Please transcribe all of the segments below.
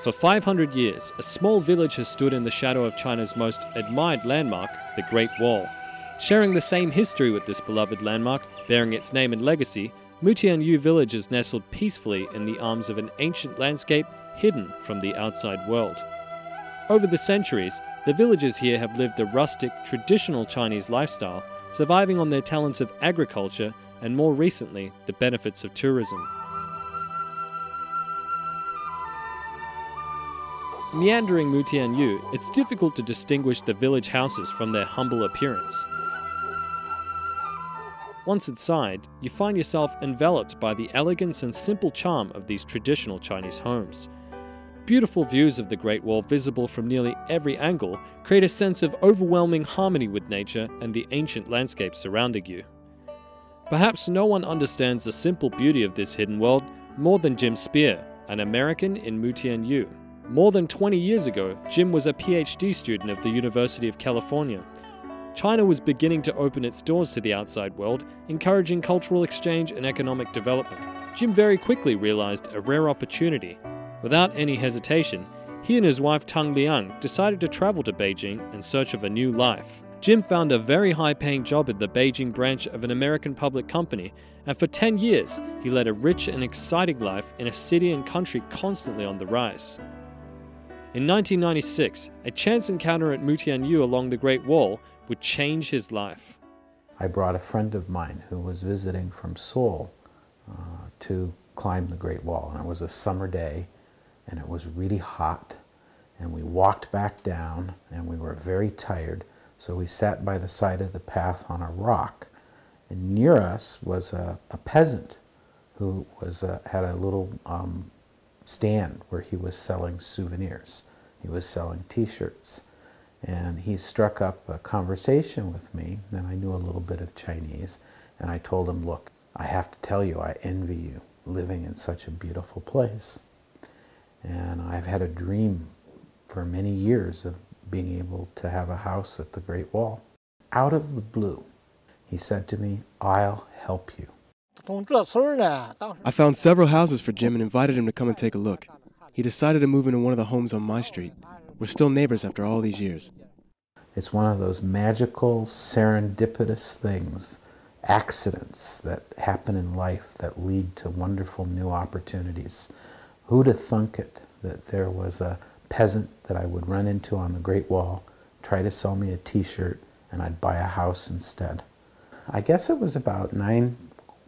For 500 years, a small village has stood in the shadow of China's most admired landmark, the Great Wall. Sharing the same history with this beloved landmark, bearing its name and legacy, Mutianyu village is nestled peacefully in the arms of an ancient landscape hidden from the outside world. Over the centuries, the villagers here have lived a rustic, traditional Chinese lifestyle, surviving on their talents of agriculture and, more recently, the benefits of tourism. Meandering Mutianyu, it's difficult to distinguish the village houses from their humble appearance. Once inside, you find yourself enveloped by the elegance and simple charm of these traditional Chinese homes. Beautiful views of the Great Wall visible from nearly every angle create a sense of overwhelming harmony with nature and the ancient landscape surrounding you. Perhaps no one understands the simple beauty of this hidden world more than Jim Spear, an American in Mutianyu. More than 20 years ago, Jim was a PhD student at the University of California. China was beginning to open its doors to the outside world, encouraging cultural exchange and economic development. Jim very quickly realized a rare opportunity. Without any hesitation, he and his wife Tang Liang decided to travel to Beijing in search of a new life. Jim found a very high-paying job at the Beijing branch of an American public company, and for 10 years, he led a rich and exciting life in a city and country constantly on the rise. In 1996, a chance encounter at Mutianyu along the Great Wall would change his life. I brought a friend of mine who was visiting from Seoul to climb the Great Wall. And it was a summer day, and it was really hot. And we walked back down, and we were very tired. So we sat by the side of the path on a rock. And near us was a peasant who had a little stand where he was selling souvenirs. He was selling t-shirts. And he struck up a conversation with me, and I knew a little bit of Chinese. And I told him, look, I have to tell you, I envy you living in such a beautiful place. And I've had a dream for many years of being able to have a house at the Great Wall. Out of the blue, he said to me, I'll help you. I found several houses for Jim and invited him to come and take a look. He decided to move into one of the homes on my street. We're still neighbors after all these years. It's one of those magical, serendipitous things, accidents that happen in life that lead to wonderful new opportunities. Who'd have thunk it that there was a peasant that I would run into on the Great Wall, try to sell me a t-shirt, and I'd buy a house instead. I guess it was about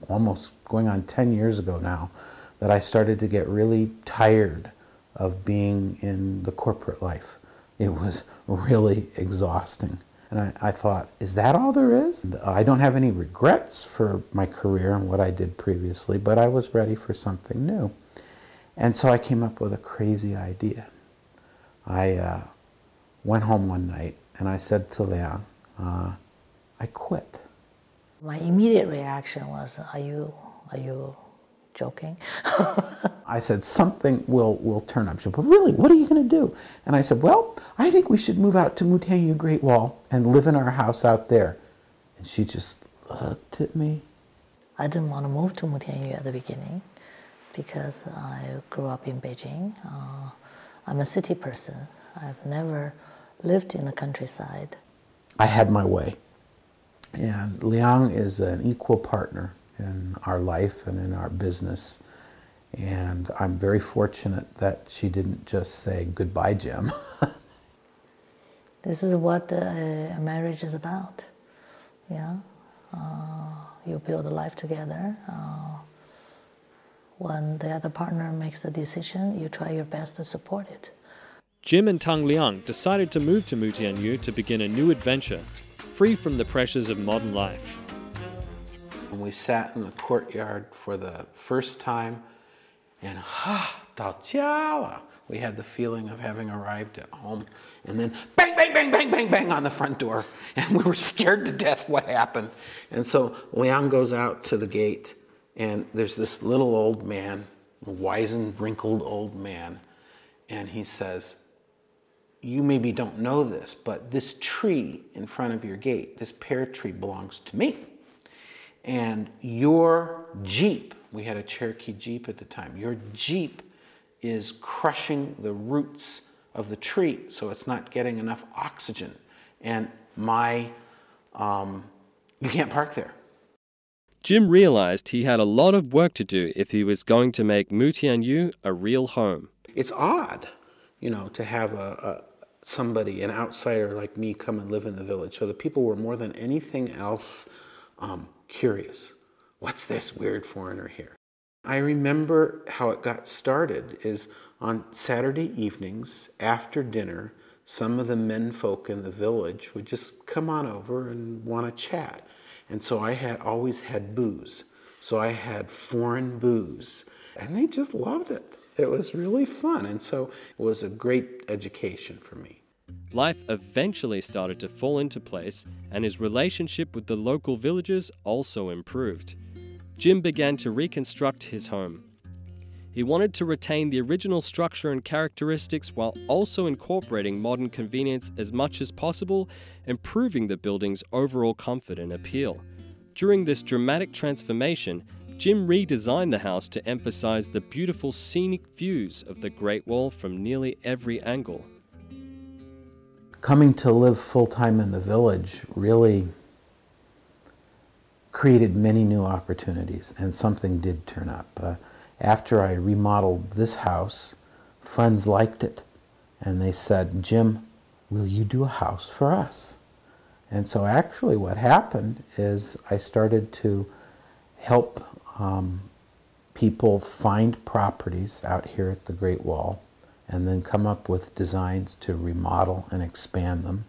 almost going on 10 years ago now, that I started to get really tired of being in the corporate life. It was really exhausting. And I thought, is that all there is? And I don't have any regrets for my career and what I did previously, but I was ready for something new. And so I came up with a crazy idea. I went home one night and I said to Liang, I quit. My immediate reaction was, are you joking? I said, something will turn up. She said, but really, what are you going to do? And I said, well, I think we should move out to Mutianyu Great Wall and live in our house out there. And she just looked at me. I didn't want to move to Mutianyu at the beginning because I grew up in Beijing. I'm a city person. I've never lived in the countryside. I had my way. And Liang is an equal partner in our life and in our business. And I'm very fortunate that she didn't just say, goodbye, Jim. This is what a marriage is about. Yeah, you build a life together. When the other partner makes a decision, you try your best to support it. Jim and Tang Liang decided to move to Mutianyu to begin a new adventure, free from the pressures of modern life. We sat in the courtyard for the first time, and到家了. We had the feeling of having arrived at home, and then bang, bang, bang, bang, bang, bang on the front door, and we were scared to death what happened. And so Liang goes out to the gate, and there's this little old man, a wizened, wrinkled old man, and he says, you maybe don't know this, but this tree in front of your gate, this pear tree belongs to me. And your Jeep, we had a Cherokee Jeep at the time, your Jeep is crushing the roots of the tree, so it's not getting enough oxygen. And you can't park there. Jim realized he had a lot of work to do if he was going to make Mutianyu a real home. It's odd, to have somebody, an outsider like me, come and live in the village. So the people were more than anything else curious. What's this weird foreigner here? I remember how it got started is on Saturday evenings after dinner, some of the menfolk in the village would just come on over and want to chat. And so I had always had booze. So I had foreign booze. And they just loved it. It was really fun. And so it was a great education for me. Life eventually started to fall into place, and his relationship with the local villagers also improved. Jim began to reconstruct his home. He wanted to retain the original structure and characteristics while also incorporating modern convenience as much as possible, improving the building's overall comfort and appeal. During this dramatic transformation, Jim redesigned the house to emphasize the beautiful scenic views of the Great Wall from nearly every angle. Coming to live full-time in the village really created many new opportunities, and something did turn up. After I remodeled this house, friends liked it, and they said, "Jim, will you do a house for us?" And so actually what happened is I started to help people find properties out here at the Great Wall, and then come up with designs to remodel and expand them.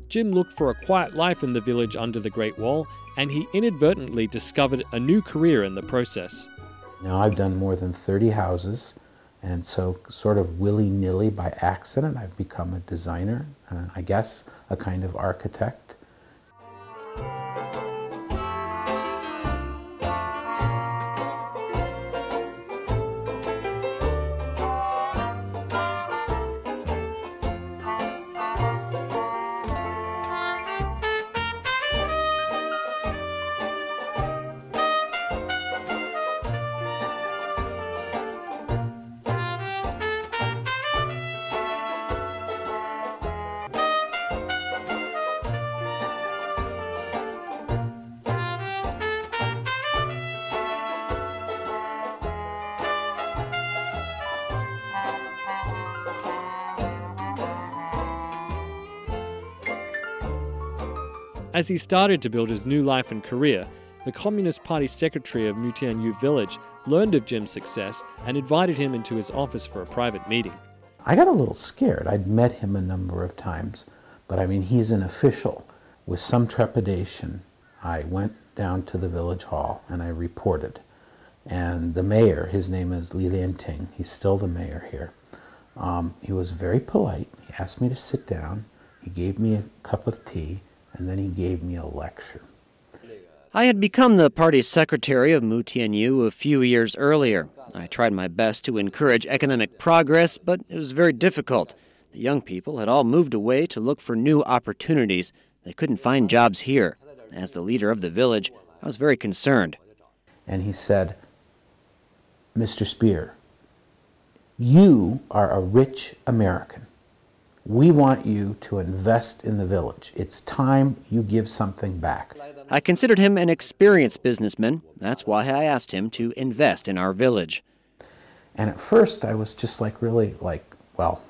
Jim looked for a quiet life in the village under the Great Wall, and he inadvertently discovered a new career in the process. Now I've done more than 30 houses, and so sort of willy-nilly by accident I've become a designer, I guess a kind of architect. As he started to build his new life and career, the Communist Party secretary of Mutianyu village learned of Jim's success and invited him into his office for a private meeting. I got a little scared. I'd met him a number of times, but I mean, he's an official. With some trepidation, I went down to the village hall and I reported. And the mayor, his name is Li Lianting, he's still the mayor here. He was very polite. He asked me to sit down. He gave me a cup of tea, and then he gave me a lecture. I had become the party secretary of Mutianyu a few years earlier. I tried my best to encourage economic progress, but it was very difficult. The young people had all moved away to look for new opportunities. They couldn't find jobs here. As the leader of the village, I was very concerned. And he said, "Mr. Spear, you are a rich American. We want you to invest in the village. It's time you give something back." I considered him an experienced businessman. That's why I asked him to invest in our village. And at first I was just really well,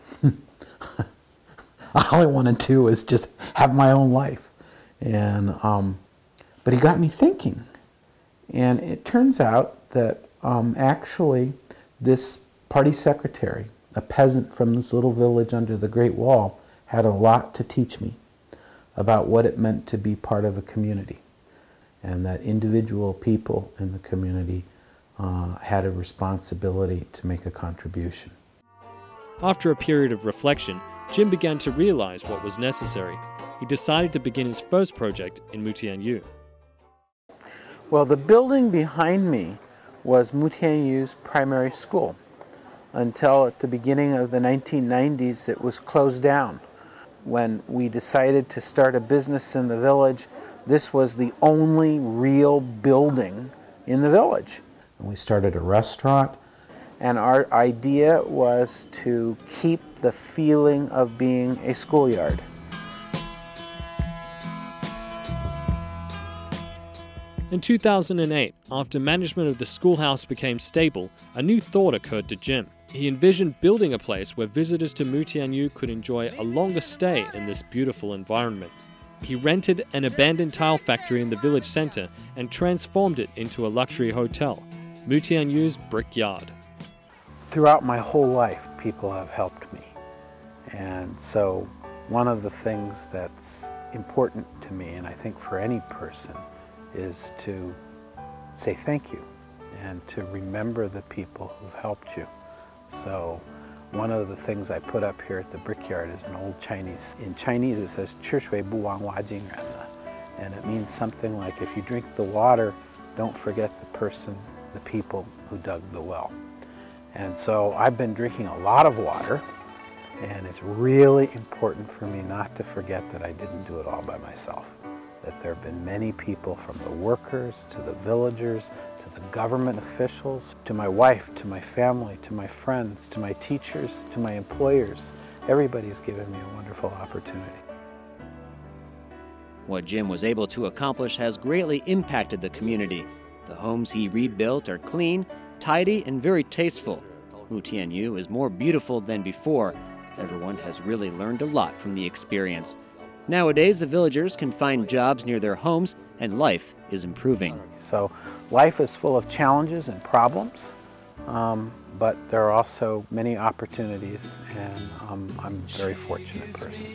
all I want to do is just have my own life. And but he got me thinking. And it turns out that actually this party secretary, a peasant from this little village under the Great Wall, had a lot to teach me about what it meant to be part of a community, and that individual people in the community had a responsibility to make a contribution. After a period of reflection, Jim began to realize what was necessary. He decided to begin his first project in Mutianyu. Well, the building behind me was Mutianyu's primary school. Until at the beginning of the 1990s, it was closed down. When we decided to start a business in the village, this was the only real building in the village. And we started a restaurant, And our idea was to keep the feeling of being a schoolyard. In 2008, after management of the schoolhouse became stable, a new thought occurred to Jim. He envisioned building a place where visitors to Mutianyu could enjoy a longer stay in this beautiful environment. He rented an abandoned tile factory in the village center and transformed it into a luxury hotel, Mutianyu's Brickyard. Throughout my whole life, people have helped me. And so one of the things that's important to me, and I think for any person, is to say thank you and to remember the people who've helped you. So one of the things I put up here at the Brickyard is an old Chinese. In Chinese it says 吃水不忘挖井人, and it means something like if you drink the water, don't forget the people who dug the well. And so I've been drinking a lot of water, and it's really important for me not to forget that I didn't do it all by myself. That there have been many people, from the workers to the villagers to the government officials, to my wife, to my family, to my friends, to my teachers, to my employers. Everybody's given me a wonderful opportunity. What Jim was able to accomplish has greatly impacted the community. The homes he rebuilt are clean, tidy, and very tasteful. Mutianyu is more beautiful than before. Everyone has really learned a lot from the experience. Nowadays, the villagers can find jobs near their homes, and life is improving. So life is full of challenges and problems, but there are also many opportunities, and I'm a very fortunate person.